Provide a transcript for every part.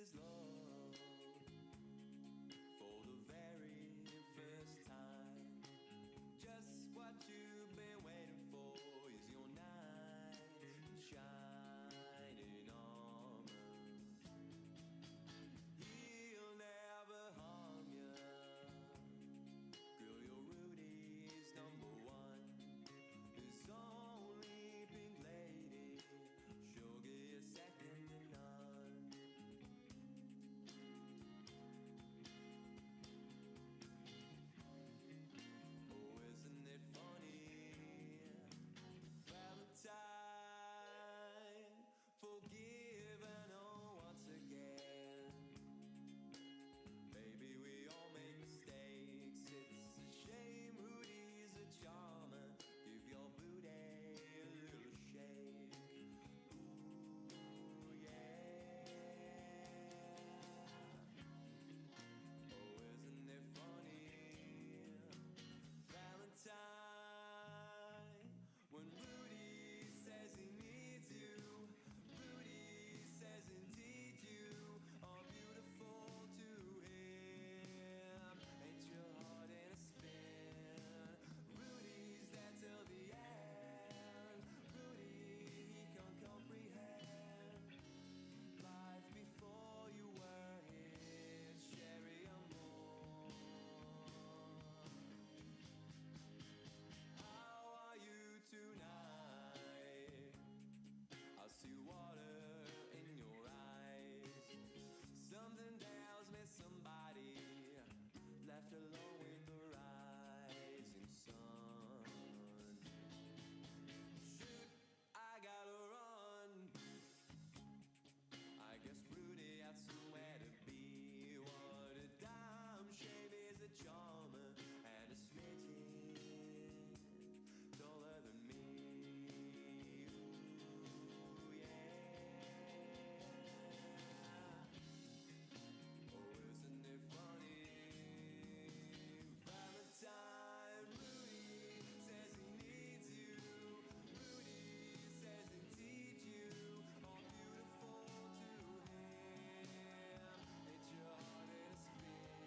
is love for the very first time. Just what you've been waiting for is your knight in shining armor. He'll never harm you. Girl, your Rudy's number one. His only pink lady, she'll give you second to none. Oh, isn't it funny? Valentine, forgiven, oh, once again. Maybe we all make mistakes. It's a shame Rudy's a charmer. Give your booty a little shake. Ooh, yeah. Oh, isn't it funny? Valentine, when Rudy says he needs you, Rudy says indeed you are beautiful to him. Ain't your heart in a spin? Rudy's there till the end. Rudy, he can comprehend life before you were his cherry amour. How are you tonight? I see water in your eyes. Something tells me somebody left alone with the rising sun. Shoot, I gotta run. I guess Rudy had somewhere to be. What a damn shame he's a charmer and a smidgen taller than me. Ooh, yeah. Oh, isn't it funny? Valentine, Rudy says he needs you. Rudy says indeed you are beautiful to him. Ain't your heart in a spin?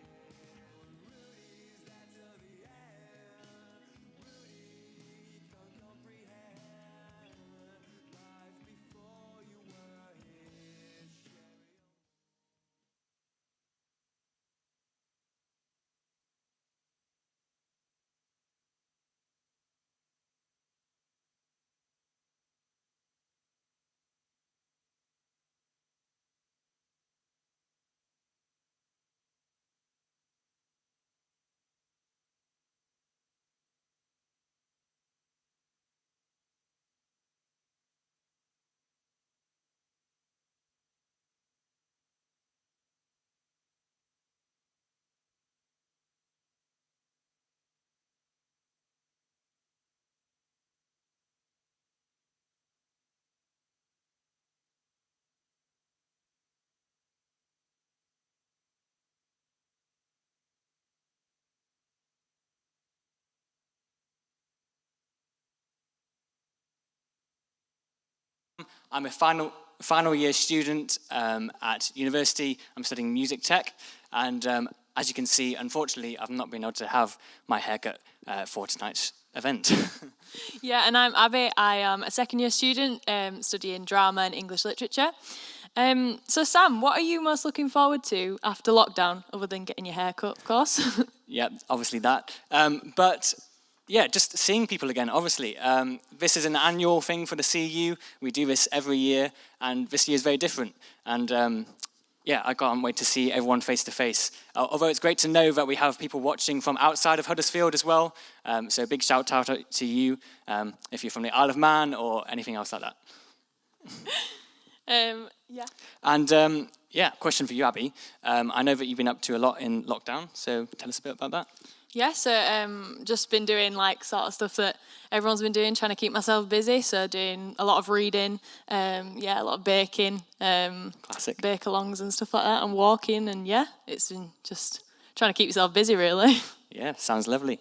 Rudy's there till the end. Rudy, he can comprehend life before you were his cherry. I'm a final year student at university. I'm studying music tech, and as you can see, unfortunately, I've not been able to have my haircut for tonight's event. Yeah, and I'm Abby. I am a second year student studying drama and English literature. So Sam, what are you most looking forward to after lockdown, other than getting your hair cut, of course? Yeah, obviously that. But yeah, just seeing people again, obviously. This is an annual thing for the CU. We do this every year, and this year is very different. And yeah, I can't wait to see everyone face to face. Although it's great to know that we have people watching from outside of Huddersfield as well. So big shout out to you if you're from the Isle of Man or anything else like that. Yeah. And yeah, question for you, Abby. I know that you've been up to a lot in lockdown, so tell us a bit about that. Yeah, so just been doing like sort of stuff that everyone's been doing, trying to keep myself busy. So doing a lot of reading, yeah, a lot of baking, Classic. bake-alongs and stuff like that, and walking, and yeah, it's been just trying to keep yourself busy, really. Yeah, sounds lovely.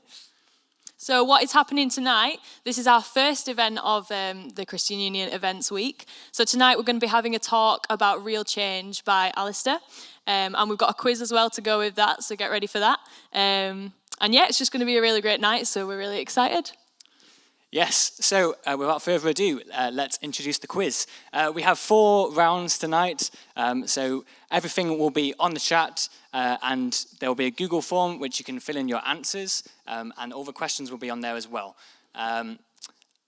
So what is happening tonight, this is our first event of the Christian Union Events Week. So tonight we're going to be having a talk about real change by Alastair. And we've got a quiz as well to go with that, so get ready for that. And yeah, it's just going to be a really great night, so we're really excited. Yes, so without further ado, let's introduce the quiz. We have 4 rounds tonight, so everything will be on the chat, and there will be a Google form which you can fill in your answers, and all the questions will be on there as well.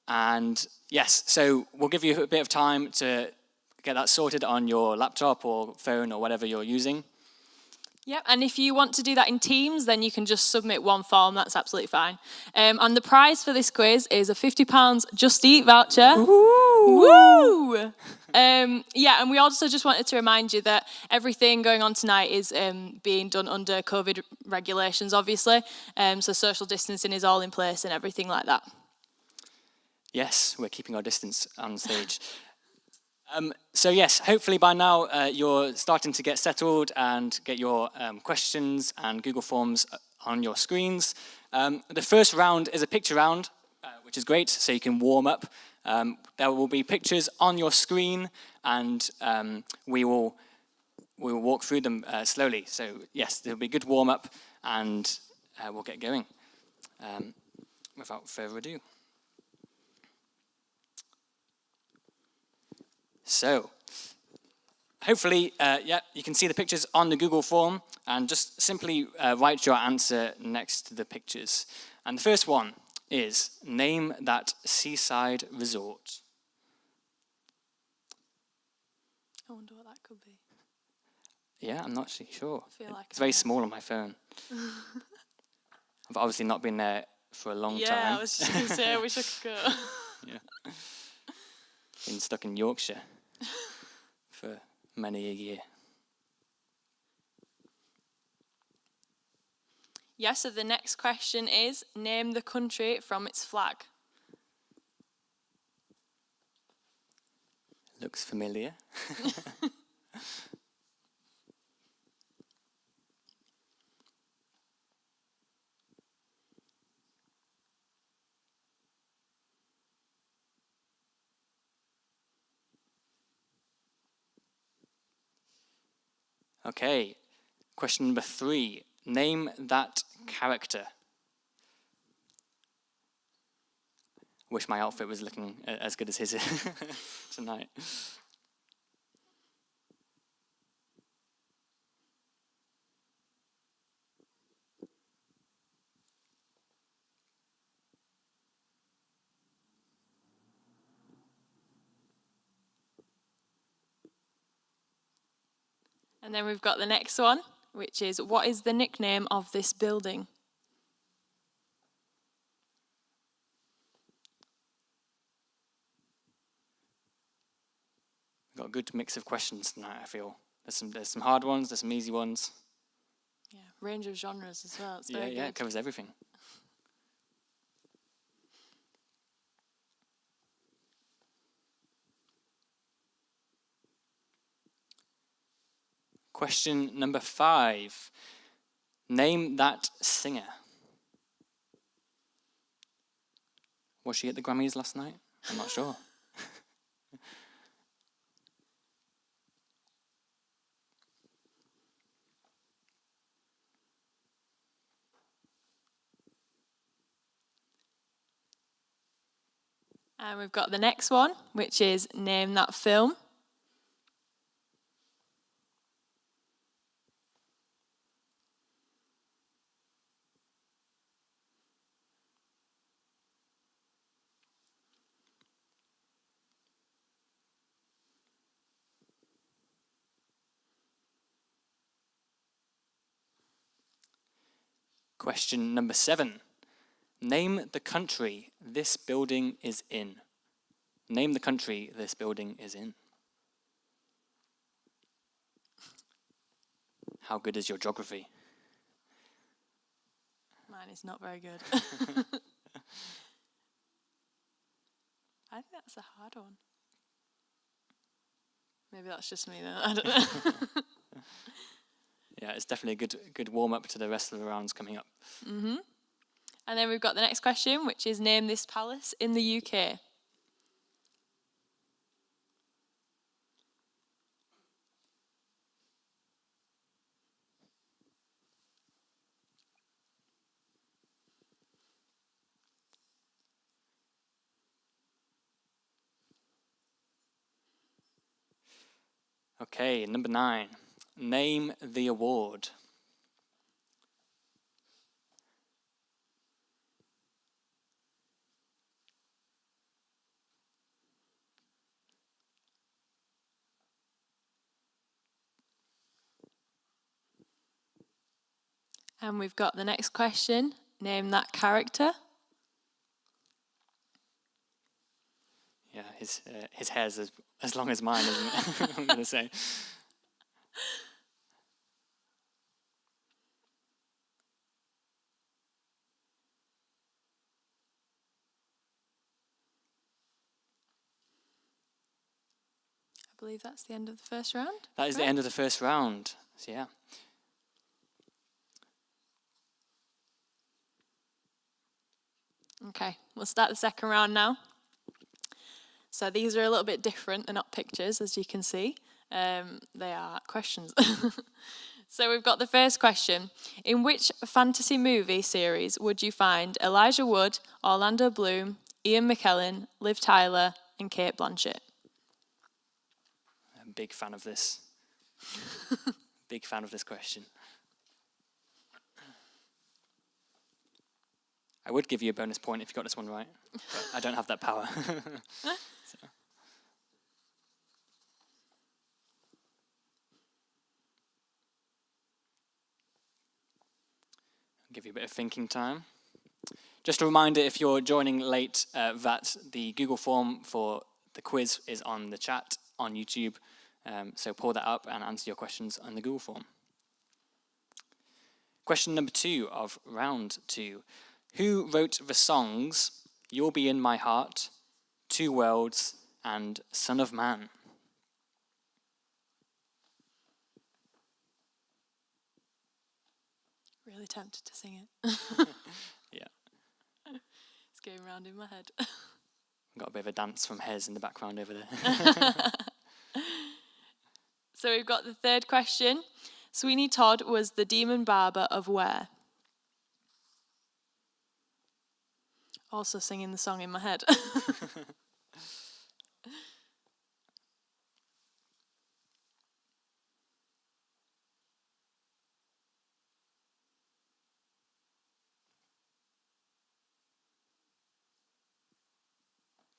And yes, so we'll give you a bit of time to get that sorted on your laptop or phone or whatever you're using. Yep, and if you want to do that in Teams, then you can just submit one form, that's absolutely fine. And the prize for this quiz is a £50 Just Eat voucher. Woo! Yeah, and we also just wanted to remind you that everything going on tonight is being done under COVID regulations, obviously. So social distancing is all in place and everything like that. Yes, we're keeping our distance on stage. So yes, hopefully by now you're starting to get settled and get your questions and Google Forms on your screens. The first round is a picture round, which is great, so you can warm up. There will be pictures on your screen, and we will walk through them slowly. So yes, there'll be a good warm up, and we'll get going. Without further ado. So, hopefully, you can see the pictures on the Google form, and just simply write your answer next to the pictures. And the first one is, name that seaside resort. I wonder what that could be. Yeah, I'm not actually sure. I feel like it's very small on my phone. I've obviously not been there for a long time. Yeah, I was just going to say, I wish I could go. Yeah. Been stuck in Yorkshire for many a year. Yeah, so the next question is, name the country from its flag. Looks familiar. Okay, question number 3. Name that character. Wish my outfit was looking as good as his tonight. And then we've got the next one, which is, what is the nickname of this building? We've got a good mix of questions tonight, I feel. There's some hard ones, there's some easy ones. Yeah, range of genres as well. It's very good. Yeah, it covers everything. Question number 5. Name that singer. Was she at the Grammys last night? I'm not sure. And we've got the next one, which is, name that film. Question number 7. Name the country this building is in. Name the country this building is in. How good is your geography? Mine is not very good. I think that's a hard one. Maybe that's just me then, I don't know. Yeah, it's definitely a good warm-up to the rest of the rounds coming up. Mm-hmm. And then we've got the next question, which is name this palace in the UK. Okay, number 9. Name the award. And we've got the next question, name that character. Yeah, his hair's as long as mine, isn't it? I'm going to say. I believe that's the end of the first round. That is the end of the first round. So yeah. Okay, we'll start the second round now. So these are a little bit different. They're not pictures, as you can see. They are questions. So we've got the first question. In which fantasy movie series would you find Elijah Wood, Orlando Bloom, Ian McKellen, Liv Tyler, and Kate Blanchett? I'm a big fan of this. Big fan of this question. I would give you a bonus point if you got this one right, but I don't have that power. So. I'll give you a bit of thinking time. Just a reminder, if you're joining late, that the Google form for the quiz is on the chat on YouTube. So pull that up and answer your questions on the Google form. Question number 2 of round 2. Who wrote the songs You'll Be in My Heart, Two Worlds, and Son of Man? Really tempted to sing it. Yeah. It's going round in my head. Got a bit of a dance from Hez in the background over there. So we've got the third question. Sweeney Todd was the demon barber of where? Also singing the song in my head.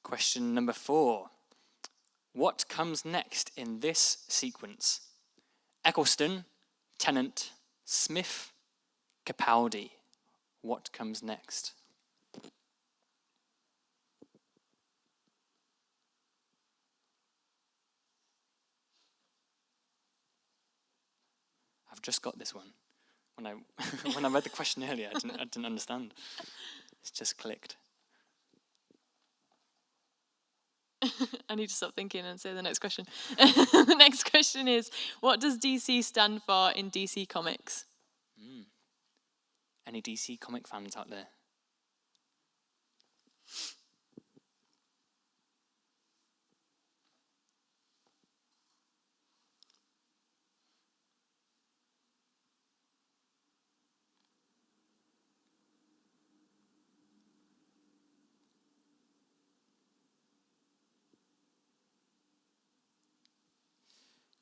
Question number 4. What comes next in this sequence? Eccleston, Tennant, Smith, Capaldi. What comes next? I've just got this one. When I read the question earlier, I didn't understand. It's just clicked. I need to stop thinking and say the next question. The next question is, what does DC stand for in DC Comics? Any DC comic fans out there?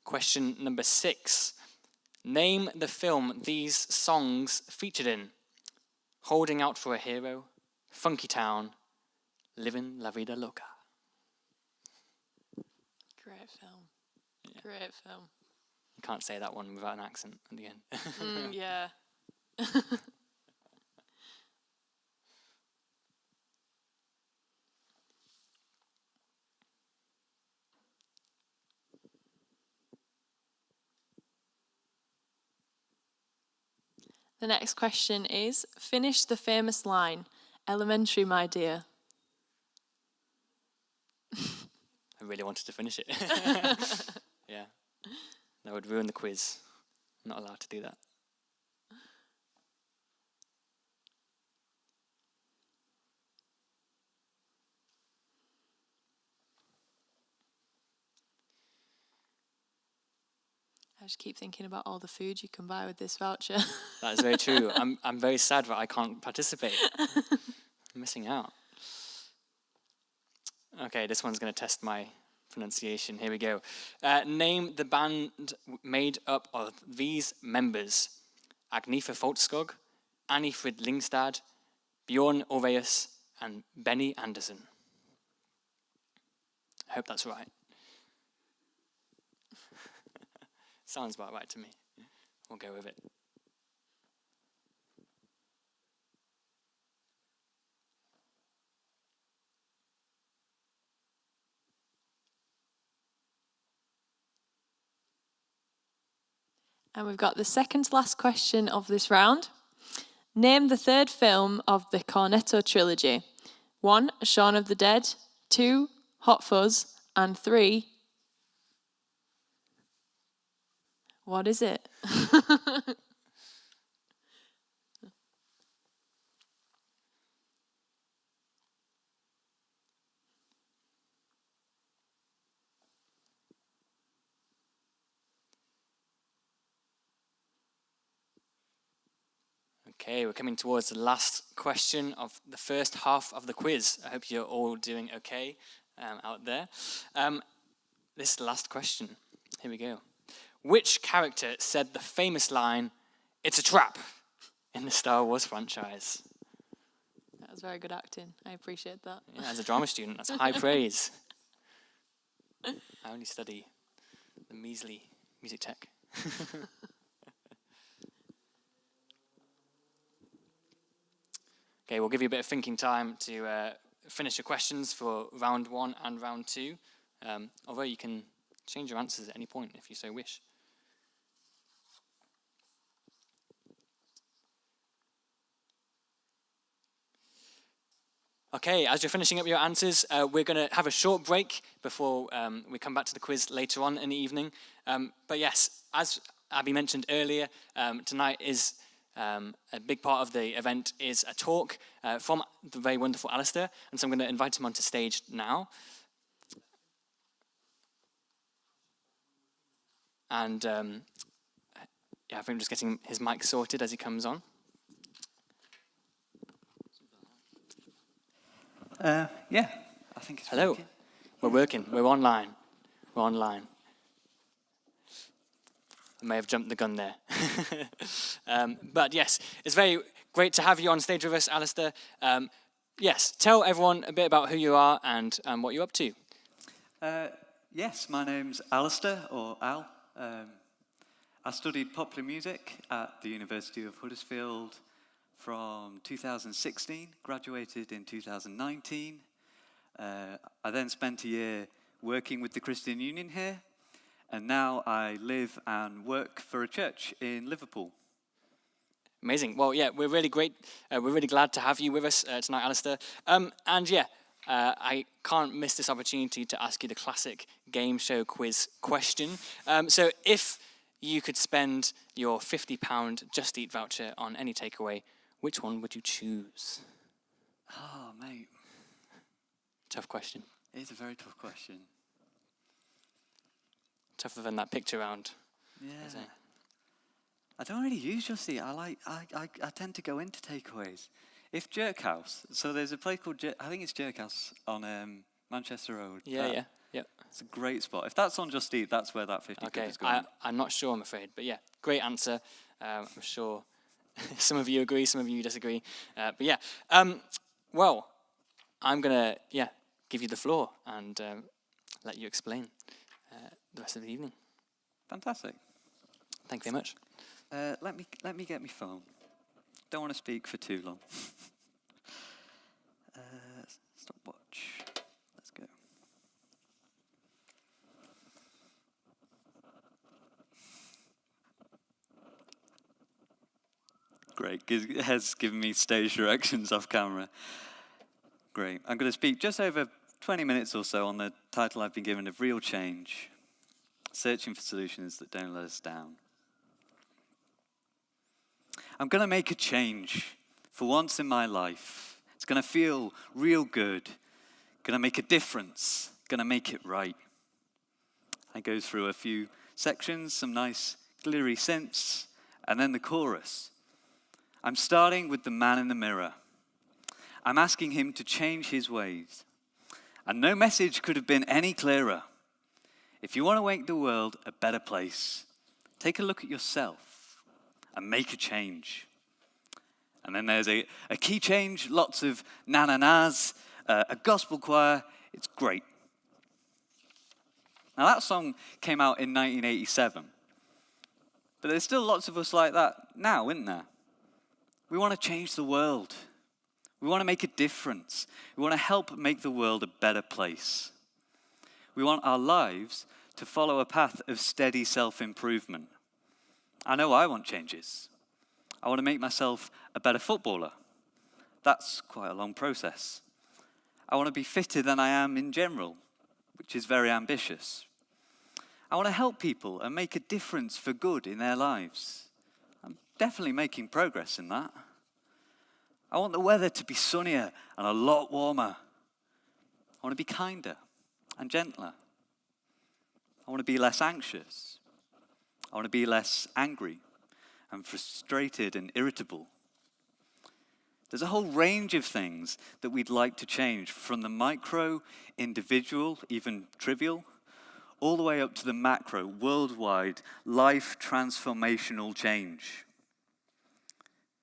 Question number 6. Name the film these songs featured in. Holding Out for a Hero, Funky Town, Livin' La Vida Loca. Great film. Yeah. Great film. You can't say that one without an accent at the end. Yeah. The next question is, finish the famous line, elementary, my dear. I really wanted to finish it. Yeah. That would ruin the quiz. I'm not allowed to do that. I just keep thinking about all the food you can buy with this voucher. That is very true. I'm very sad that I can't participate. I'm missing out. Okay, this one's going to test my pronunciation. Here we go. Name the band made up of these members: Agnifa Foltskog, Annie Frid Lingstad, Bjorn Oveus, and Benny Anderson. I hope that's right. Sounds about right to me. We'll go with it. And we've got the second to last question of this round. Name the third film of the Cornetto trilogy. 1, Shaun of the Dead. 2, Hot Fuzz. And 3, what is it? Okay, we're coming towards the last question of the first half of the quiz. I hope you're all doing okay out there. This is the last question. Here we go. Which character said the famous line, "It's a trap," in the Star Wars franchise? That was very good acting. I appreciate that. Yeah, as a drama student, that's high praise. I only study the measly music tech. Okay, we'll give you a bit of thinking time to finish your questions for round 1 and round 2. Although you can change your answers at any point if you so wish. Okay, as you're finishing up your answers, we're going to have a short break before we come back to the quiz later on in the evening. But yes, as Abby mentioned earlier, tonight is a big part of the event is a talk from the very wonderful Alastair, and so I'm going to invite him onto stage now. And yeah, I think I'm just getting his mic sorted as he comes on. Yeah, I think it's Hello. working. We're working. We're online. We're online. I may have jumped the gun there. But yes, it's very great to have you on stage with us, Alastair. Yes, tell everyone a bit about who you are and what you're up to. Yes, my name's Alastair, or Al. I studied popular music at the University of Huddersfield from 2016, graduated in 2019. I then spent a year working with the Christian Union here, and now I live and work for a church in Liverpool. Amazing. Well, yeah, we're really great. We're really glad to have you with us tonight, Alastair. And yeah, I can't miss this opportunity to ask you the classic game show quiz question. So if you could spend your £50 Just Eat voucher on any takeaway, which one would you choose? Oh, mate. Tough question. It is a very tough question. Tougher than that picture round. Yeah. Is it? I don't really use Just Eat. I tend to go into takeaways. If Jerk House, so there's a place called I think it's Jerk House on Manchester Road. Yeah. It's a great spot. If that's on Just Eat, that's where that 50 quid is going. I'm not sure, I'm afraid. But yeah, great answer. I'm sure some of you agree, some of you disagree. But yeah, well, I'm going to give you the floor and let you explain the rest of the evening. Fantastic. Thank you very much. Let me get my phone. Don't want to speak for too long. Stopwatch. Let's go. Great. Has given me stage directions off camera. Great. I'm going to speak just over 20 minutes or so on the title I've been given of Real Change, Searching for Solutions That Don't Let Us Down. I'm going to make a change for once in my life. It's going to feel real good. Going to make a difference. Going to make it right. I go through a few sections, some nice glittery synths, and then the chorus. I'm starting with the man in the mirror. I'm asking him to change his ways. And no message could have been any clearer. If you want to make the world a better place, take a look at yourself and make a change. And then there's a key change, lots of na-na-nas, a gospel choir. It's great. Now that song came out in 1987. But there's still lots of us like that now, isn't there? We want to change the world. We want to make a difference. We want to help make the world a better place. We want our lives to follow a path of steady self-improvement. I know I want changes. I want to make myself a better footballer. That's quite a long process. I want to be fitter than I am in general, which is very ambitious. I want to help people and make a difference for good in their lives. I'm definitely making progress in that. I want the weather to be sunnier and a lot warmer. I want to be kinder and gentler. I want to be less anxious. I want to be less angry and frustrated and irritable. There's a whole range of things that we'd like to change, from the micro, individual, even trivial, all the way up to the macro, worldwide, life transformational change.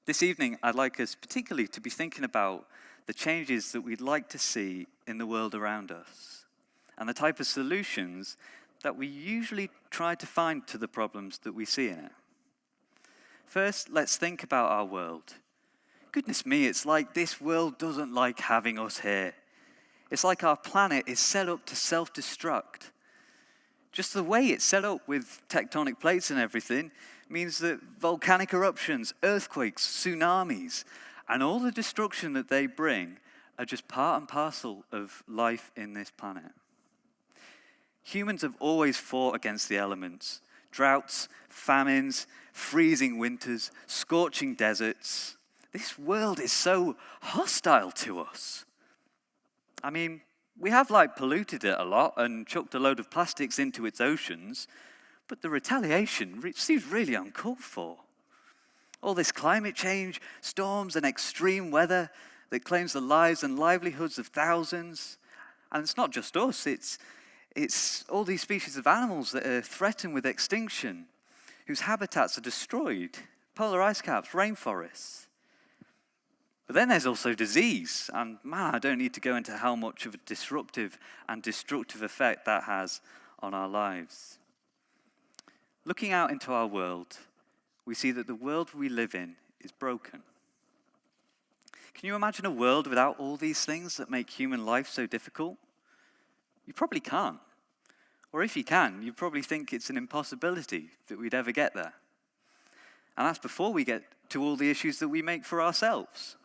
This evening, I'd like us particularly to be thinking about the changes that we'd like to see in the world around us, and the type of solutions that we usually try to find to the problems that we see in it. First, let's think about our world. Goodness me, it's like this world doesn't like having us here. It's like our planet is set up to self-destruct. Just the way it's set up with tectonic plates and everything means that volcanic eruptions, earthquakes, tsunamis, and all the destruction that they bring are just part and parcel of life in this planet. Humans have always fought against the elements. Droughts, famines, freezing winters, scorching deserts. This world is so hostile to us. I mean, we have polluted it a lot and chucked a load of plastics into its oceans, but the retaliation seems really uncalled for. All this climate change, storms and extreme weather that claims the lives and livelihoods of thousands. And it's not just us, it's all these species of animals that are threatened with extinction, whose habitats are destroyed, polar ice caps, rainforests. But then there's also disease, and man, I don't need to go into how much of a disruptive and destructive effect that has on our lives. Looking out into our world, we see that the world we live in is broken. Can you imagine a world without all these things that make human life so difficult? You probably can't. Or if you can, you probably think it's an impossibility that we'd ever get there. And that's before we get to all the issues that we make for ourselves.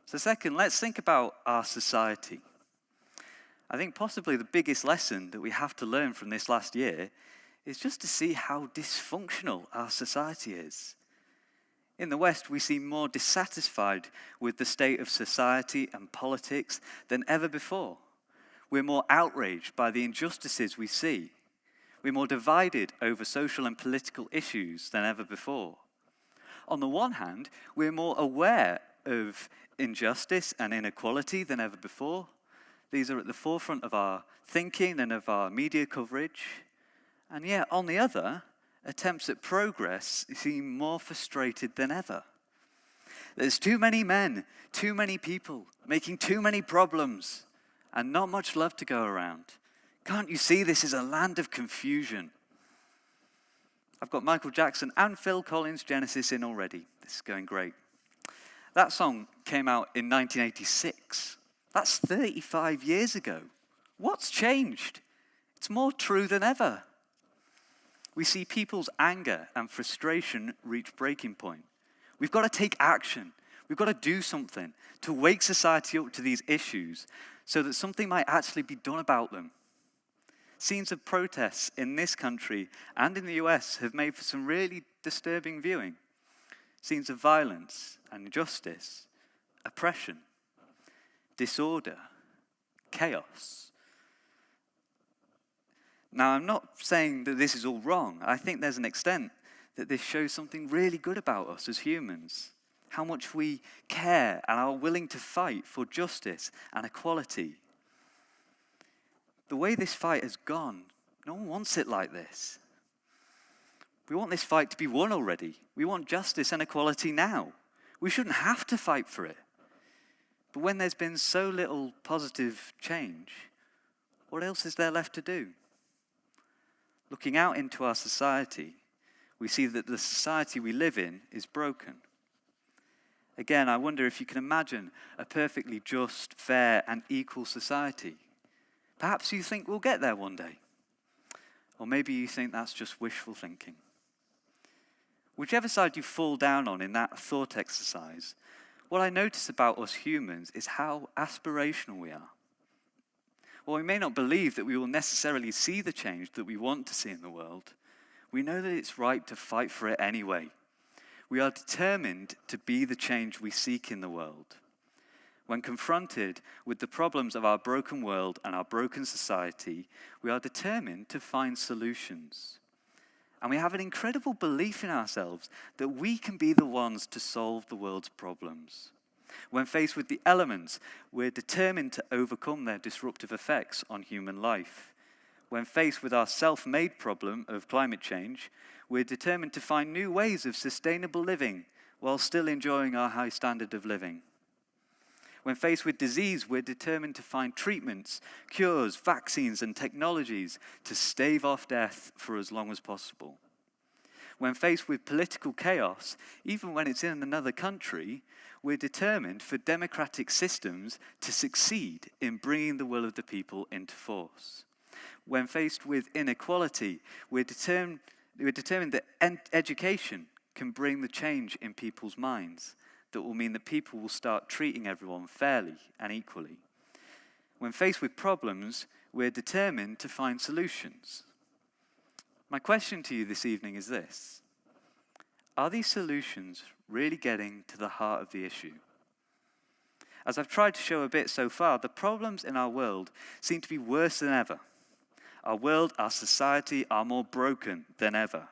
So second, let's think about our society. I think possibly the biggest lesson that we have to learn from this last year is just to see how dysfunctional our society is. In the West, we seem more dissatisfied with the state of society and politics than ever before. We're more outraged by the injustices we see. We're more divided over social and political issues than ever before. On the one hand, we're more aware of injustice and inequality than ever before. These are at the forefront of our thinking and of our media coverage. And yet, on the other, attempts at progress seem more frustrated than ever. There's too many men, too many people, making too many problems, and not much love to go around. Can't you see this is a land of confusion? I've got Michael Jackson and Phil Collins' Genesis in already. This is going great. That song came out in 1986. That's 35 years ago. What's changed? It's more true than ever. We see people's anger and frustration reach breaking point. We've got to take action. We've got to do something to wake society up to these issues so that something might actually be done about them. Scenes of protests in this country and in the US have made for some really disturbing viewing. Scenes of violence and injustice, oppression, disorder, chaos. Now, I'm not saying that this is all wrong. I think there's an extent that this shows something really good about us as humans. How much we care and are willing to fight for justice and equality. The way this fight has gone, no one wants it like this. We want this fight to be won already. We want justice and equality now. We shouldn't have to fight for it. But when there's been so little positive change, what else is there left to do? Looking out into our society, we see that the society we live in is broken. Again, I wonder if you can imagine a perfectly just, fair, and equal society. Perhaps you think we'll get there one day. Or maybe you think that's just wishful thinking. Whichever side you fall down on in that thought exercise, what I notice about us humans is how aspirational we are. While we may not believe that we will necessarily see the change that we want to see in the world, we know that it's right to fight for it anyway. We are determined to be the change we seek in the world. When confronted with the problems of our broken world and our broken society, we are determined to find solutions. And we have an incredible belief in ourselves that we can be the ones to solve the world's problems. When faced with the elements, we're determined to overcome their disruptive effects on human life. When faced with our self-made problem of climate change, we're determined to find new ways of sustainable living while still enjoying our high standard of living. When faced with disease, we're determined to find treatments, cures, vaccines, and technologies to stave off death for as long as possible. When faced with political chaos, even when it's in another country, we're determined for democratic systems to succeed in bringing the will of the people into force. When faced with inequality, we're determined that education can bring the change in people's minds that will mean that people will start treating everyone fairly and equally. When faced with problems, we're determined to find solutions. My question to you this evening is this: are these solutions really getting to the heart of the issue? As I've tried to show a bit so far, the problems in our world seem to be worse than ever. Our world, our society are more broken than ever.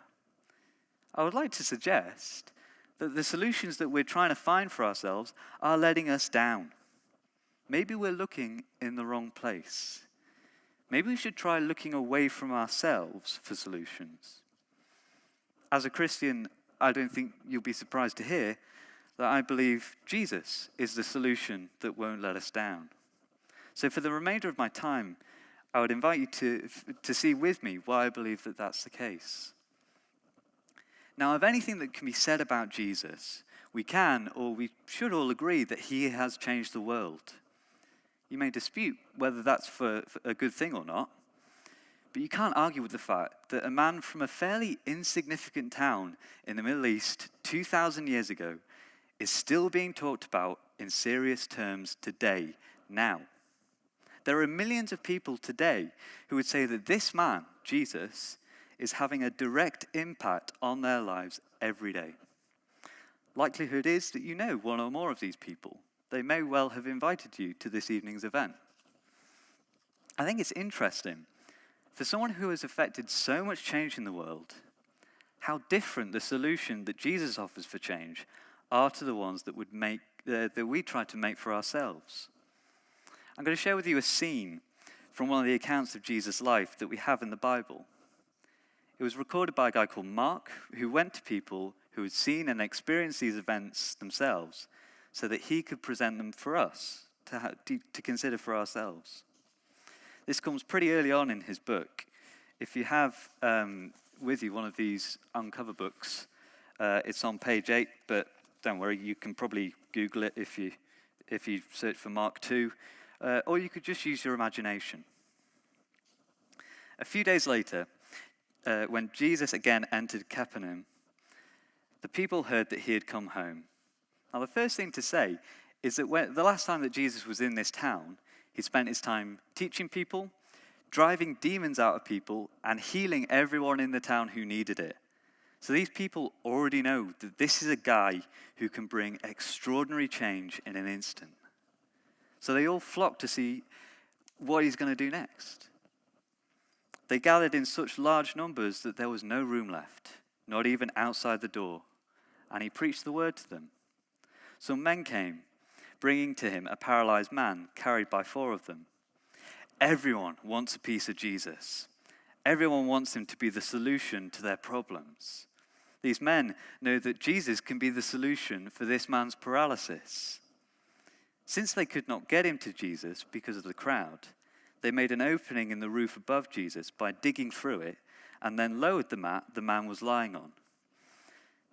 I would like to suggest that the solutions that we're trying to find for ourselves are letting us down. Maybe we're looking in the wrong place. Maybe we should try looking away from ourselves for solutions. As a Christian, I don't think you'll be surprised to hear that I believe Jesus is the solution that won't let us down. So for the remainder of my time, I would invite you to see with me why I believe that that's the case. Now, of anything that can be said about Jesus, we can, or we should all agree that he has changed the world. You may dispute whether that's for a good thing or not, but you can't argue with the fact that a man from a fairly insignificant town in the Middle East 2,000 years ago is still being talked about in serious terms today, now. There are millions of people today who would say that this man, Jesus, is having a direct impact on their lives every day. Likelihood is that you know one or more of these people. They may well have invited you to this evening's event. I think it's interesting, for someone who has affected so much change in the world, how different the solution that Jesus offers for change are to the ones that we try to make for ourselves. I'm going to share with you a scene from one of the accounts of Jesus' life that we have in the Bible. It was recorded by a guy called Mark, who went to people who had seen and experienced these events themselves so that he could present them for us to consider for ourselves. This comes pretty early on in his book. If you have with you one of these uncover books, it's on page 8, but don't worry, you can probably Google it if you search for Mark 2, or you could just use your imagination. A few days later, when Jesus again entered Capernaum, the people heard that he had come home. Now, the first thing to say is that the last time that Jesus was in this town, he spent his time teaching people, driving demons out of people, and healing everyone in the town who needed it. So these people already know that this is a guy who can bring extraordinary change in an instant. So they all flock to see what he's going to do next. They gathered in such large numbers that there was no room left, not even outside the door, and he preached the word to them. Some men came, bringing to him a paralyzed man carried by 4 of them. Everyone wants a piece of Jesus. Everyone wants him to be the solution to their problems. These men know that Jesus can be the solution for this man's paralysis. Since they could not get him to Jesus because of the crowd, they made an opening in the roof above Jesus by digging through it and then lowered the mat the man was lying on.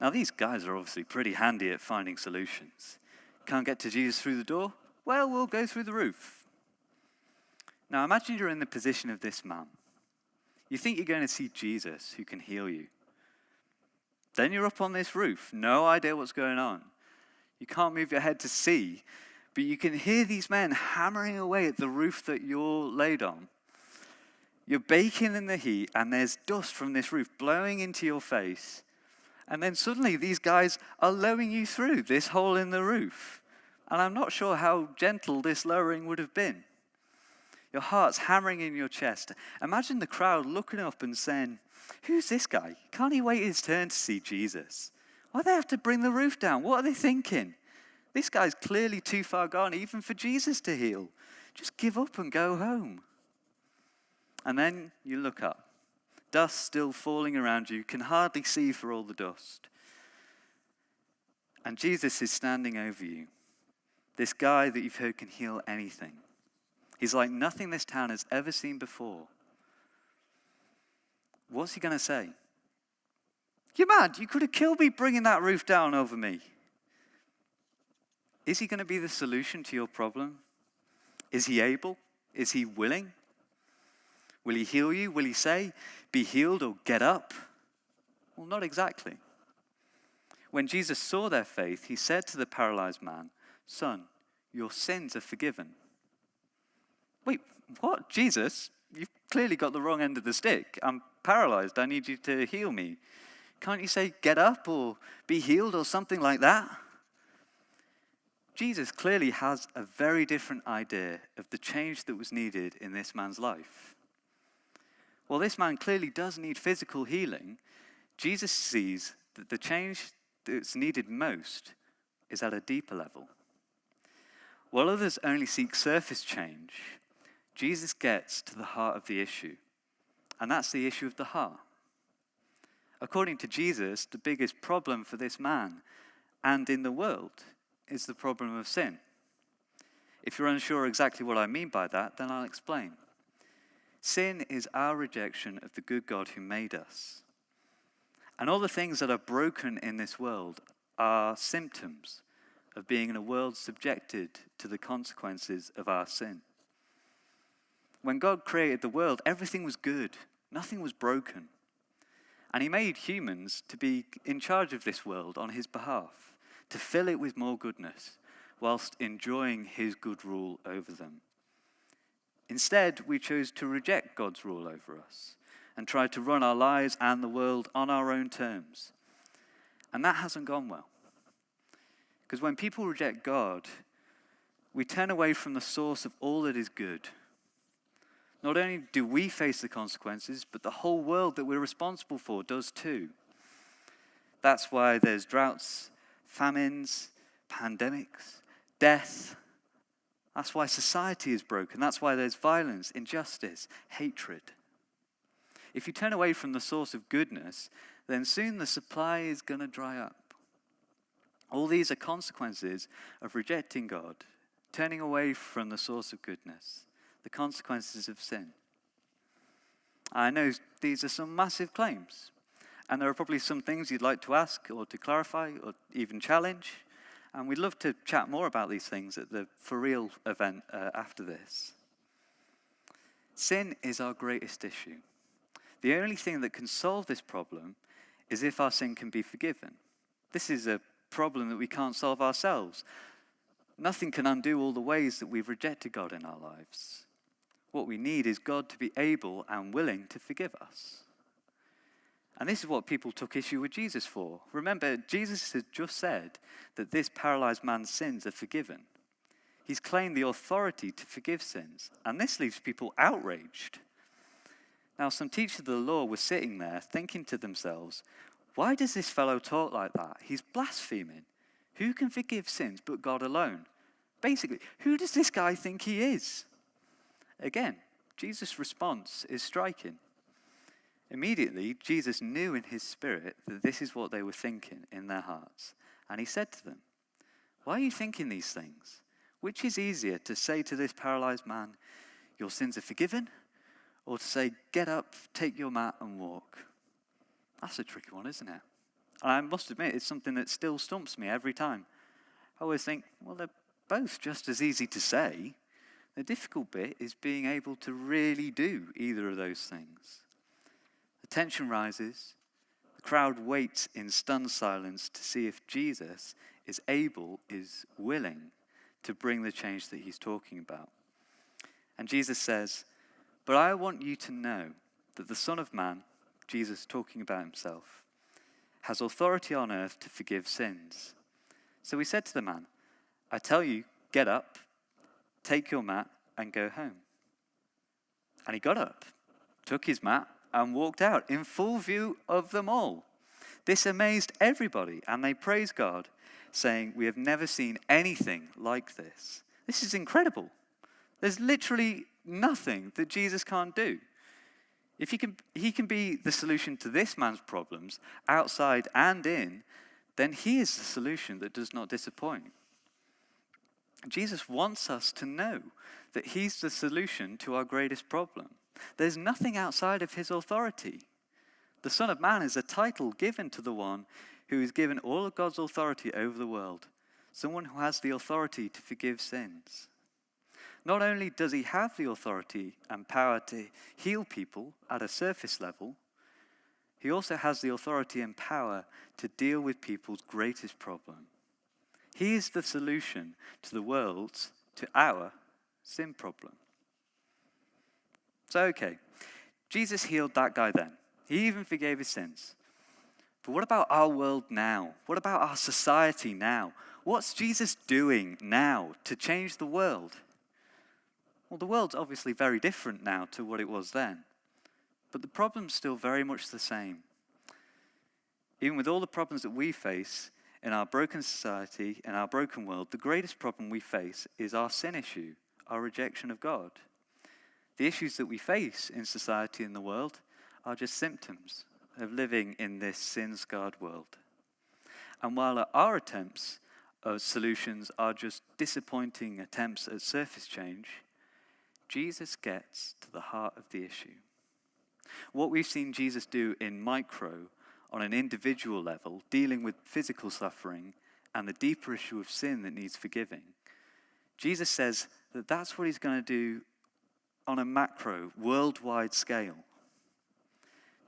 Now, these guys are obviously pretty handy at finding solutions. Can't get to Jesus through the door? Well, we'll go through the roof. Now, imagine you're in the position of this man. You think you're going to see Jesus who can heal you. Then you're up on this roof, no idea what's going on. You can't move your head to see, but you can hear these men hammering away at the roof that you're laid on. You're baking in the heat, and there's dust from this roof blowing into your face. And then suddenly these guys are lowering you through this hole in the roof. And I'm not sure how gentle this lowering would have been. Your heart's hammering in your chest. Imagine the crowd looking up and saying, "Who's this guy? Can't he wait his turn to see Jesus? Why do they have to bring the roof down? What are they thinking? This guy's clearly too far gone even for Jesus to heal. Just give up and go home." And then you look up. Dust still falling around you. You can hardly see for all the dust. And Jesus is standing over you. This guy that you've heard can heal anything. He's like nothing this town has ever seen before. What's he going to say? "You're mad. You could have killed me bringing that roof down over me." Is he going to be the solution to your problem? Is he able? Is he willing? Will he heal you? Will he say, "Be healed" or "Get up"? Well, not exactly. When Jesus saw their faith, he said to the paralyzed man, "Son, your sins are forgiven." Wait, what? Jesus? You've clearly got the wrong end of the stick. I'm paralyzed. I need you to heal me. Can't you say "Get up" or "Be healed" or something like that? Jesus clearly has a very different idea of the change that was needed in this man's life. While this man clearly does need physical healing, Jesus sees that the change that's needed most is at a deeper level. While others only seek surface change, Jesus gets to the heart of the issue, and that's the issue of the heart. According to Jesus, the biggest problem for this man and in the world is the problem of sin. If you're unsure exactly what I mean by that, then I'll explain. Sin is our rejection of the good God who made us. And all the things that are broken in this world are symptoms of being in a world subjected to the consequences of our sin. When God created the world, everything was good. Nothing was broken. And he made humans to be in charge of this world on his behalf, to fill it with more goodness, whilst enjoying his good rule over them. Instead, we chose to reject God's rule over us and try to run our lives and the world on our own terms. And that hasn't gone well. Because when people reject God, we turn away from the source of all that is good. Not only do we face the consequences, but the whole world that we're responsible for does too. That's why there's droughts, famines, pandemics, death. That's why society is broken. That's why there's violence, injustice, hatred. If you turn away from the source of goodness, then soon the supply is going to dry up. All these are consequences of rejecting God, turning away from the source of goodness, the consequences of sin. I know these are some massive claims, and there are probably some things you'd like to ask or to clarify or even challenge, and we'd love to chat more about these things at the For Real event after this. Sin is our greatest issue. The only thing that can solve this problem is if our sin can be forgiven. This is a problem that we can't solve ourselves. Nothing can undo all the ways that we've rejected God in our lives. What we need is God to be able and willing to forgive us. And this is what people took issue with Jesus for. Remember, Jesus had just said that this paralyzed man's sins are forgiven. He's claimed the authority to forgive sins, and this leaves people outraged. Now some teachers of the law were sitting there thinking to themselves, why does this fellow talk like that? He's blaspheming. Who can forgive sins but God alone? Basically, who does this guy think he is? Again, Jesus' response is striking. Immediately, Jesus knew in his spirit that this is what they were thinking in their hearts. And he said to them, why are you thinking these things? Which is easier, to say to this paralyzed man, your sins are forgiven, or to say, get up, take your mat and walk? That's a tricky one, isn't it? And I must admit, it's something that still stumps me every time. I always think, well, they're both just as easy to say. The difficult bit is being able to really do either of those things. The tension rises. The crowd waits in stunned silence to see if Jesus is able, is willing to bring the change that he's talking about. And Jesus says, but I want you to know that the Son of Man, Jesus talking about himself, has authority on earth to forgive sins. So he said to the man, I tell you, get up, take your mat and go home. And he got up, took his mat and walked out in full view of them all. This amazed everybody, and they praised God, saying, we have never seen anything like this. This is incredible. There's literally nothing that Jesus can't do. If he can be the solution to this man's problems, outside and in, then he is the solution that does not disappoint. Jesus wants us to know that he's the solution to our greatest problem. There's nothing outside of his authority. The Son of Man is a title given to the one who is given all of God's authority over the world, someone who has the authority to forgive sins. Not only does he have the authority and power to heal people at a surface level, he also has the authority and power to deal with people's greatest problem. He is the solution to the world's, to our sin problem. So, okay, Jesus healed that guy then. He even forgave his sins. But what about our world now? What about our society now? What's Jesus doing now to change the world? Well, the world's obviously very different now to what it was then. But the problem's still very much the same. Even with all the problems that we face in our broken society, in our broken world, the greatest problem we face is our sin issue, our rejection of God. The issues that we face in society and the world are just symptoms of living in this sin-scarred world. And while our attempts at solutions are just disappointing attempts at surface change, Jesus gets to the heart of the issue. What we've seen Jesus do in micro, on an individual level, dealing with physical suffering and the deeper issue of sin that needs forgiving, Jesus says that that's what he's going to do on a macro, worldwide scale.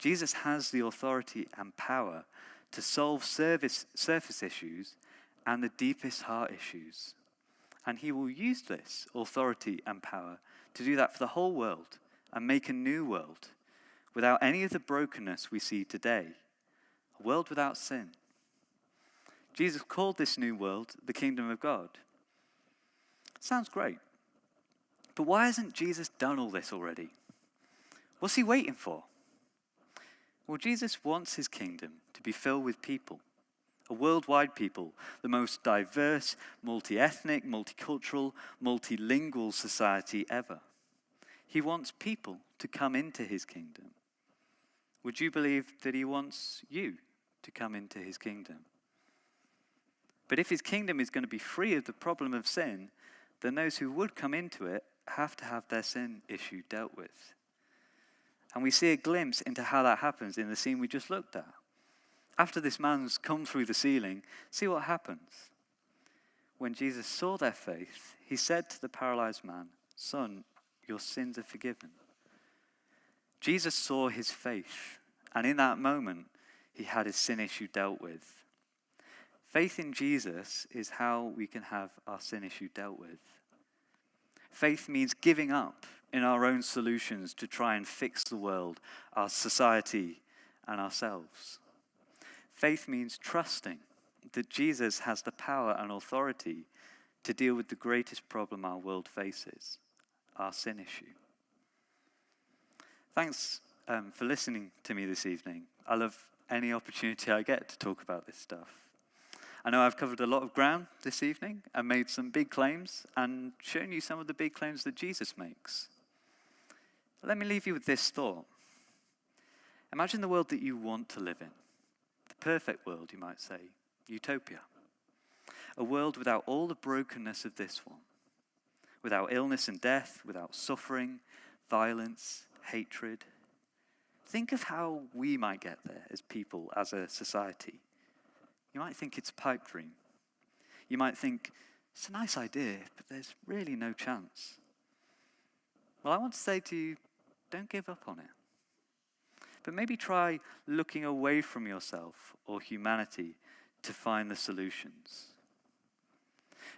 Jesus has the authority and power to solve surface issues and the deepest heart issues. And he will use this authority and power to do that for the whole world and make a new world without any of the brokenness we see today, a world without sin. Jesus called this new world the kingdom of God. Sounds great. But why hasn't Jesus done all this already? What's he waiting for? Well, Jesus wants his kingdom to be filled with people, a worldwide people, the most diverse, multi-ethnic, multicultural, multilingual society ever. He wants people to come into his kingdom. Would you believe that he wants you to come into his kingdom? But if his kingdom is going to be free of the problem of sin, then those who would come into it have to have their sin issue dealt with. And we see a glimpse into how that happens in the scene we just looked at. After this man's come through the ceiling, see what happens. When Jesus saw their faith, he said to the paralyzed man, "Son, your sins are forgiven." Jesus saw his faith, and in that moment, he had his sin issue dealt with. Faith in Jesus is how we can have our sin issue dealt with. Faith means giving up in our own solutions to try and fix the world, our society, and ourselves. Faith means trusting that Jesus has the power and authority to deal with the greatest problem our world faces, our sin issue. Thanks, for listening to me this evening. I love any opportunity I get to talk about this stuff. I know I've covered a lot of ground this evening and made some big claims and shown you some of the big claims that Jesus makes. Let me leave you with this thought. Imagine the world that you want to live in. The perfect world, you might say. Utopia. A world without all the brokenness of this one. Without illness and death, without suffering, violence, hatred. Think of how we might get there as people, as a society. You might think it's a pipe dream. You might think, it's a nice idea, but there's really no chance. Well, I want to say to you, don't give up on it. But maybe try looking away from yourself or humanity to find the solutions.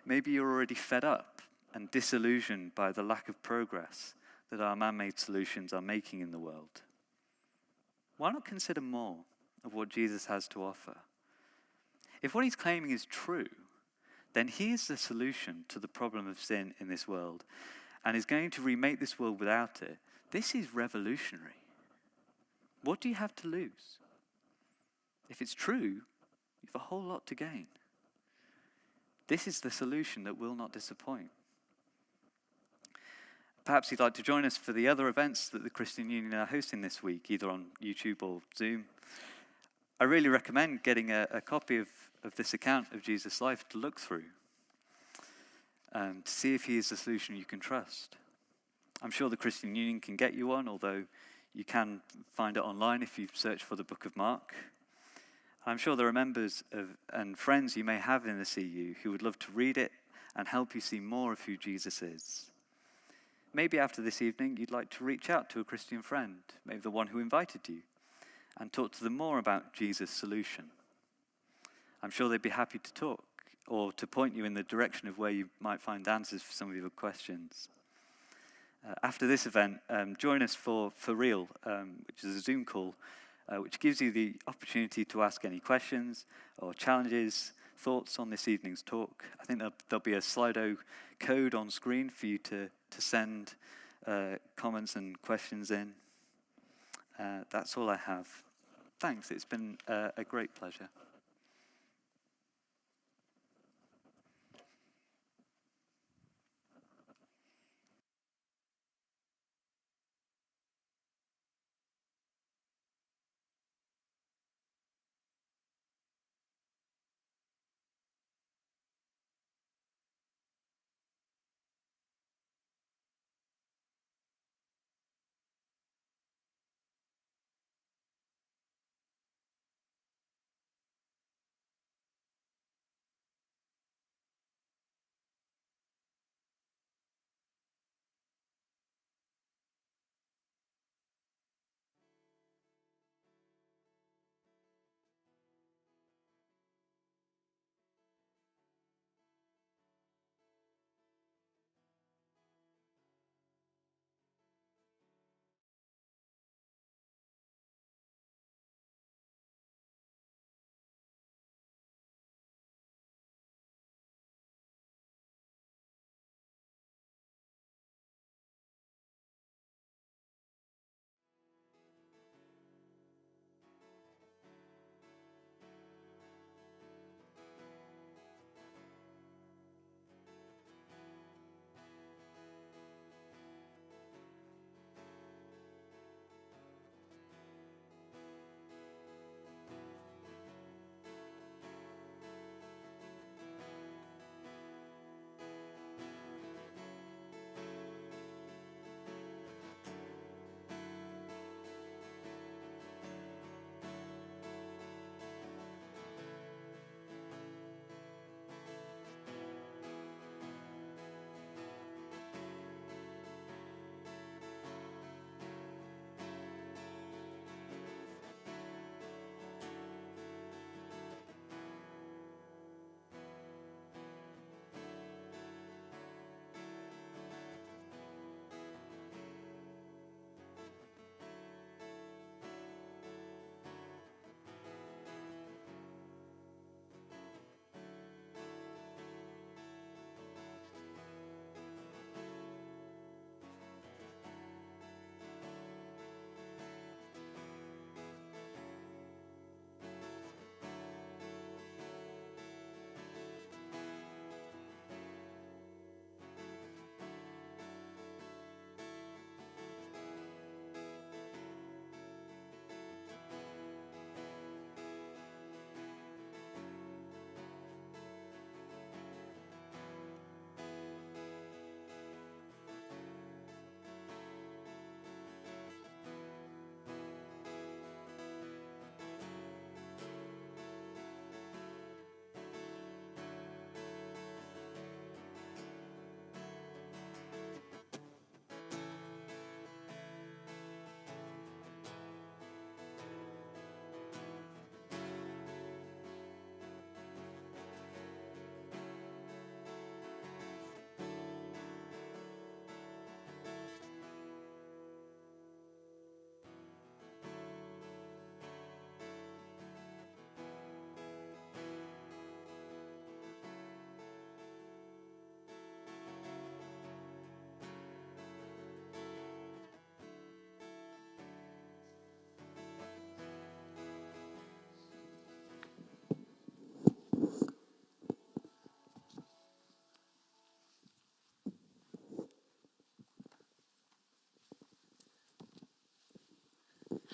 Maybe you're already fed up and disillusioned by the lack of progress that our man-made solutions are making in the world. Why not consider more of what Jesus has to offer? If what he's claiming is true, then he is the solution to the problem of sin in this world and is going to remake this world without it. This is revolutionary. What do you have to lose? If it's true, you have a whole lot to gain. This is the solution that will not disappoint. Perhaps you'd like to join us for the other events that the Christian Union are hosting this week, either on YouTube or Zoom. I really recommend getting a copy of this account of Jesus' life to look through, to see if he is the solution you can trust. I'm sure the Christian Union can get you one, although you can find it online if you search for the Book of Mark. I'm sure there are members and friends you may have in the CU who would love to read it and help you see more of who Jesus is. Maybe after this evening you'd like to reach out to a Christian friend, maybe the one who invited you, and talk to them more about Jesus' solution. I'm sure they'd be happy to talk or to point you in the direction of where you might find answers for some of your questions. After this event, join us for real, which is a Zoom call, which gives you the opportunity to ask any questions or challenges, thoughts on this evening's talk. I think there'll be a Slido code on screen for you to send comments and questions in. That's all I have. Thanks, it's been a great pleasure.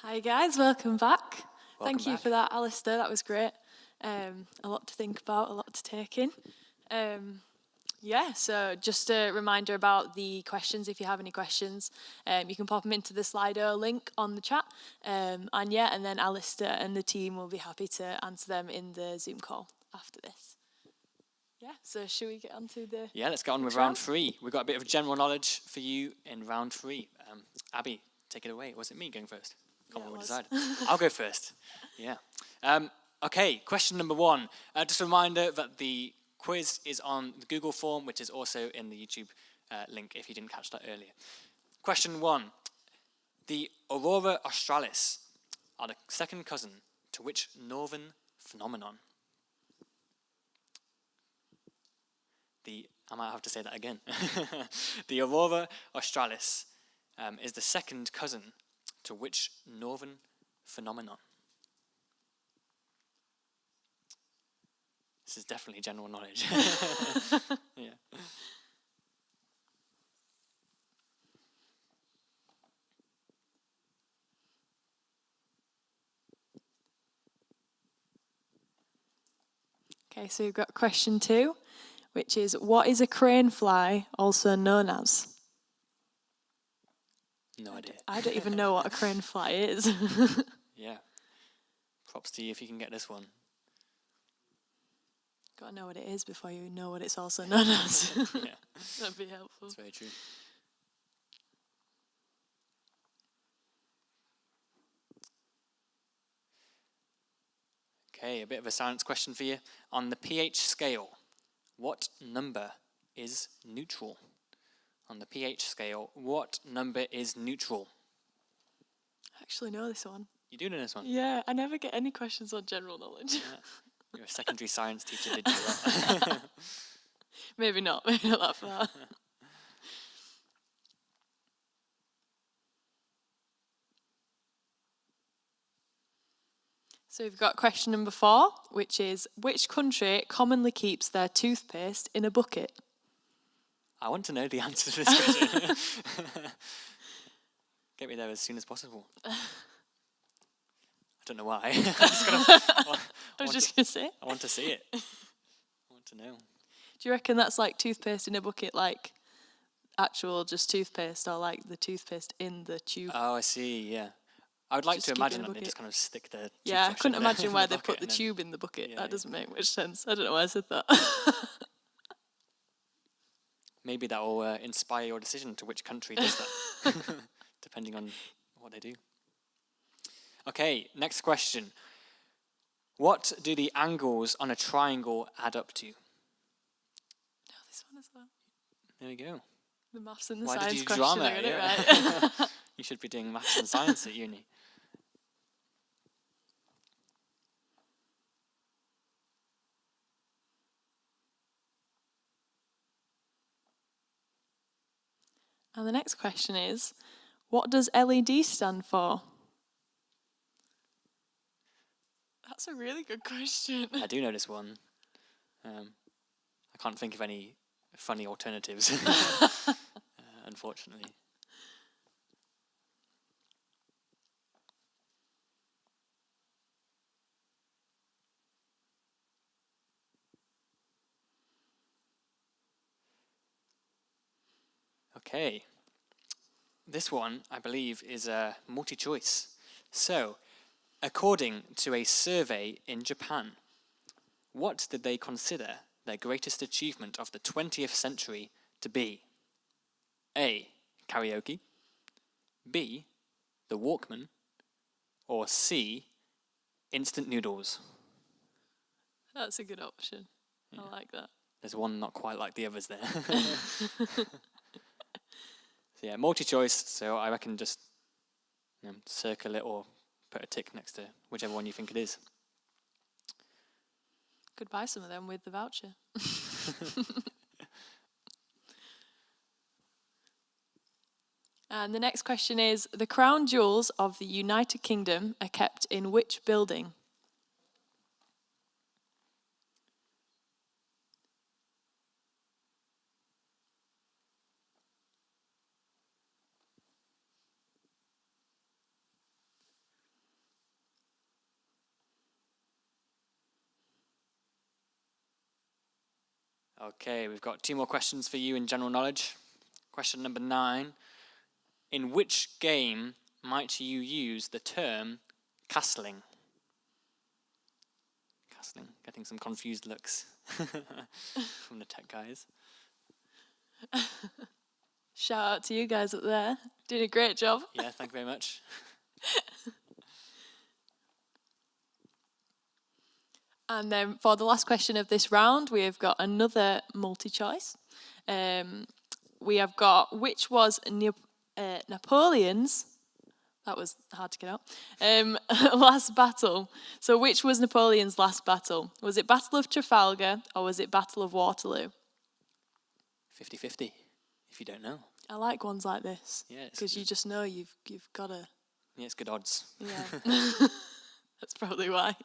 Hi guys, welcome back. Thank you back. for that, Alastair. That was great. A lot to think about, a lot to take in. So just a reminder about the questions. If you have any questions, you can pop them into the Slido link on the chat. And then Alastair and the team will be happy to answer them in the Zoom call after this. Yeah, so should we get on to the Yeah, let's get on with round 3. We've got a bit of general knowledge for you in round 3. Abby, take it away. Was it me going first? Can't remember what we decided. I'll go first. Yeah. Okay, question number 1. Just a reminder that the quiz is on the Google form, which is also in the YouTube link if you didn't catch that earlier. Question 1. The Aurora Australis are the second cousin to which northern phenomenon? I might have to say that again. The Aurora Australis is the second cousin to which northern phenomenon? This is definitely general knowledge. Yeah. Okay, so we've got question 2, which is, what is a crane fly also known as? No idea. I don't even know what a crane fly is. Yeah. Props to you if you can get this one. Gotta know what it is before you know what it's also known as. Yeah, That'd be helpful. that's very true. Okay, a bit of a science question for you. On the pH scale, what number is neutral? On the pH scale, what number is neutral? I actually know this one. You do know this one? Yeah, I never get any questions on general knowledge. Yeah. You're a secondary science teacher, did you? That? Maybe not that far. So we've got question number 4, which is, which country commonly keeps their toothpaste in a bucket? I want to know the answer to this question. Get me there as soon as possible. I don't know why. I was just going to say. I want to see it. I want to know. Do you reckon that's like toothpaste in a bucket, like actual just toothpaste, or like the toothpaste in the tube? Oh, I see, yeah. I would like Just to keep it in imagine a that they bucket. just kind of stick the Yeah, I toothbrush couldn't in the- imagine in why the they bucket put the and then- tube in the bucket. Yeah, That yeah. doesn't make much sense. I don't know why I said that. Maybe that will inspire your decision to which country does that, depending on what they do. Okay, next question. What do the angles on a triangle add up to? No, this one as well. There we go. The maths and the Why did science you question, drama? I got Yeah. it right. You should be doing maths and science at uni. And the next question is, what does LED stand for? That's a really good question. I do know this one. I can't think of any funny alternatives, unfortunately. Okay. This one, I believe, is a multi-choice. So, according to a survey in Japan, what did they consider their greatest achievement of the 20th century to be? A. Karaoke. B. The Walkman. Or C. Instant noodles. That's a good option. Yeah. I like that. There's one not quite like the others there. So yeah, multi-choice, so I reckon just circle it or put a tick next to whichever one you think it is. Could buy some of them with the voucher. And the next question is, the crown jewels of the United Kingdom are kept in which building? Okay, we've got 2 more questions for you in general knowledge. Question number 9. In which game might you use the term castling? Castling, getting some confused looks from the tech guys. Shout out to you guys up there. Doing a great job. Yeah, thank you very much. And then for the last question of this round, we have got another multi-choice. We have got which was Napoleon's, that was hard to get out, last battle. So which was Napoleon's last battle? Was it Battle of Trafalgar or was it Battle of Waterloo? 50-50, if you don't know. I like ones like this. Yeah, because you just know you've got to. Yeah, it's good odds. Yeah, that's probably why.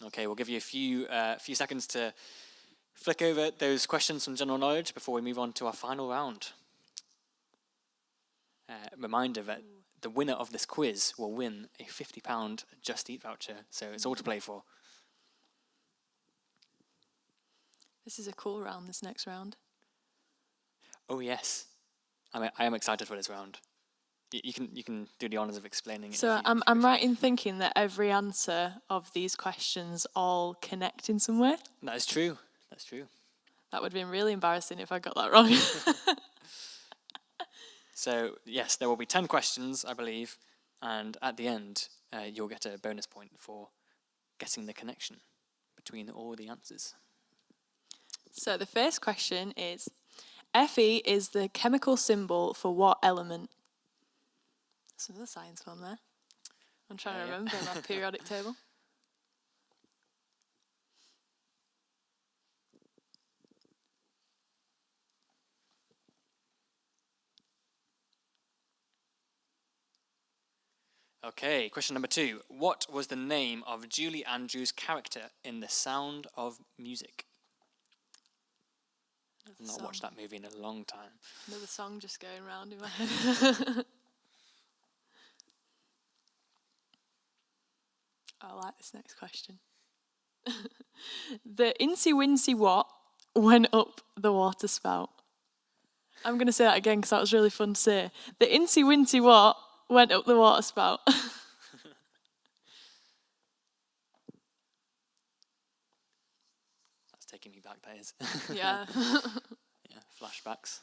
Okay, we'll give you a few seconds to flick over those questions from general knowledge before we move on to our final round. Reminder that the winner of this quiz will win a £50 Just Eat voucher, so it's all to play for. This is a cool round, this next round. Oh yes, I am excited for this round. You can do the honours of explaining it. So I'm right in thinking that every answer of these questions all connect in some way? That is true. That's true. That would have been really embarrassing if I got that wrong. So yes, there will be 10 questions, I believe, and at the end you'll get a bonus point for guessing the connection between all the answers. So the first question is, Fe is the chemical symbol for what element? There's another science one there. I'm trying to remember my periodic table. Okay, question number 2. What was the name of Julie Andrews' character in The Sound of Music? I've not watched that movie in a long time. Another song just going round in my head. I like this next question. The Incy Wincy what went up the water spout? I'm going to say that again because that was really fun to say. The Incy Wincy what went up the water spout? That's taking me back, that is. Yeah. Yeah, flashbacks.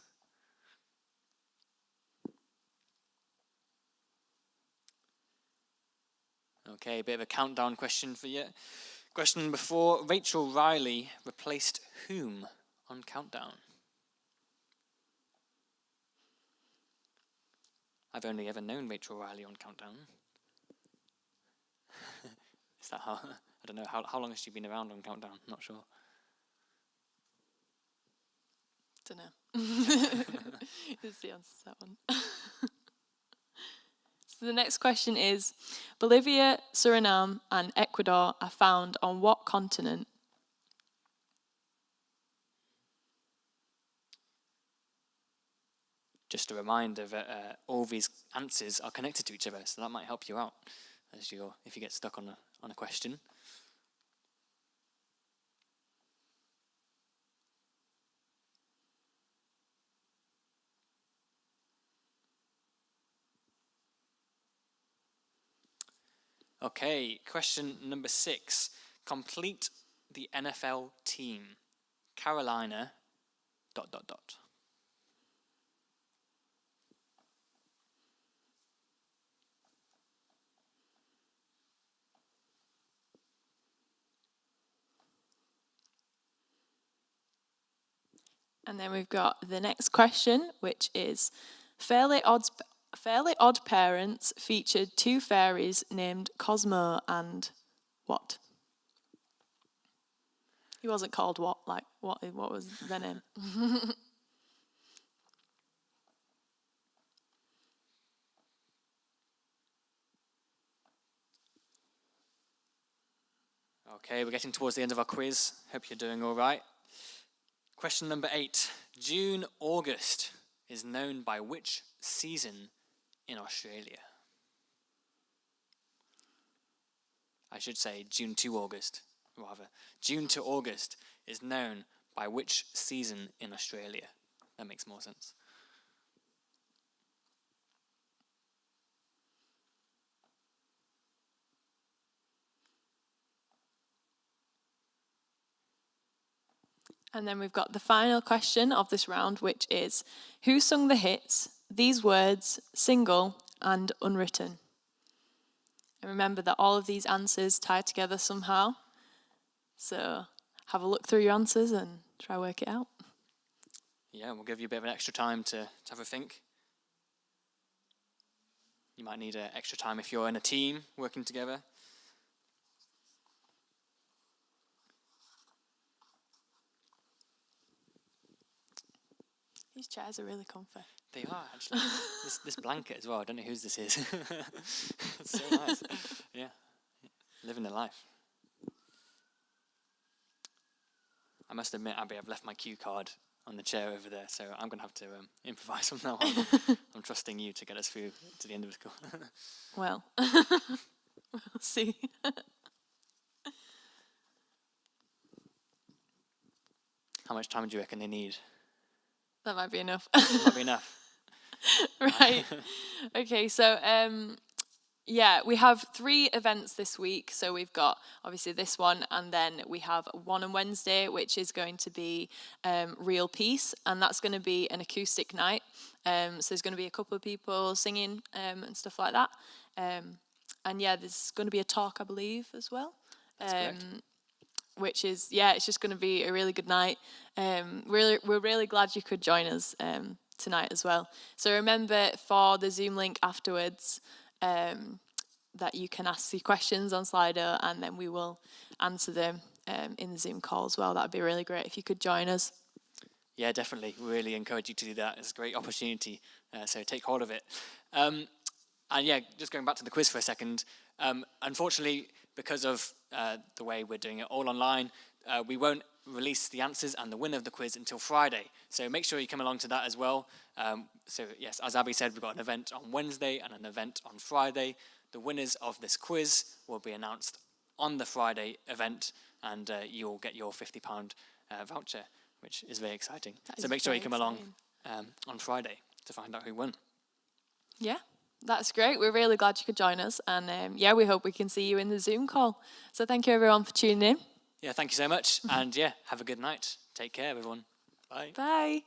Okay, a bit of a countdown question for you. Question number 4. Rachel Riley replaced whom on Countdown? I've only ever known Rachel Riley on Countdown. Is that how? I don't know. How long has she been around on Countdown? Not sure. Don't know. Is the answer to that one. So the next question is, Bolivia, Suriname and Ecuador are found on what continent? Just a reminder that all these answers are connected to each other, so that might help you out as if you get stuck on a question. Okay, question number 6. Complete the NFL team. Carolina, ... And then we've got the next question, which is, Fairly Odd Parents featured 2 fairies named Cosmo and what? He wasn't called what? Like, what was their name? Okay, we're getting towards the end of our quiz. Hope you're doing all right. Question number 8. June, August is known by which season in Australia? I should say June to August. June to August is known by which season in Australia? That makes more sense. And then we've got the final question of this round, which is, who sung the hits, These Words, Single, and Unwritten? And remember that all of these answers tie together somehow. So have a look through your answers and try work it out. Yeah, we'll give you a bit of an extra time to have a think. You might need extra time if you're in a team working together. These chairs are really comfy. They are, actually. this blanket as well, I don't know whose this is. It's so nice. Yeah, living the life. I must admit, Abby, I've left my cue card on the chair over there, so I'm going to have to improvise from now on. I'm trusting you to get us through to the end of the call. Well, we'll see. How much time do you reckon they need? That might be enough. Might be enough. Right. Okay, so yeah, we have 3 events this week. So we've got obviously this one, and then we have one on Wednesday, which is going to be Real Peace, and that's going to be an acoustic night. So there's going to be a couple of people singing and stuff like that. And yeah, there's going to be a talk, I believe, as well. That's correct. Which is, yeah, it's just going to be a really good night. We're really glad you could join us tonight as well. So remember, for the Zoom link afterwards, that you can ask your questions on Slido, and then we will answer them in the Zoom call as well. That'd be really great if you could join us. Yeah, definitely. We really encourage you to do that. It's a great opportunity, so take hold of it. And yeah, just going back to the quiz for a second, unfortunately, because of the way we're doing it all online, we won't release the answers and the winner of the quiz until Friday. So make sure you come along to that as well. So yes, as Abby said, we've got an event on Wednesday and an event on Friday. The winners of this quiz will be announced on the Friday event, and you'll get your £50 voucher, which is very exciting. So make sure you come along on Friday to find out who won. Yeah, that's great. We're really glad you could join us. And yeah, we hope we can see you in the Zoom call. So thank you everyone for tuning in. Yeah, thank you so much. And yeah, have a good night. Take care, everyone. Bye. Bye.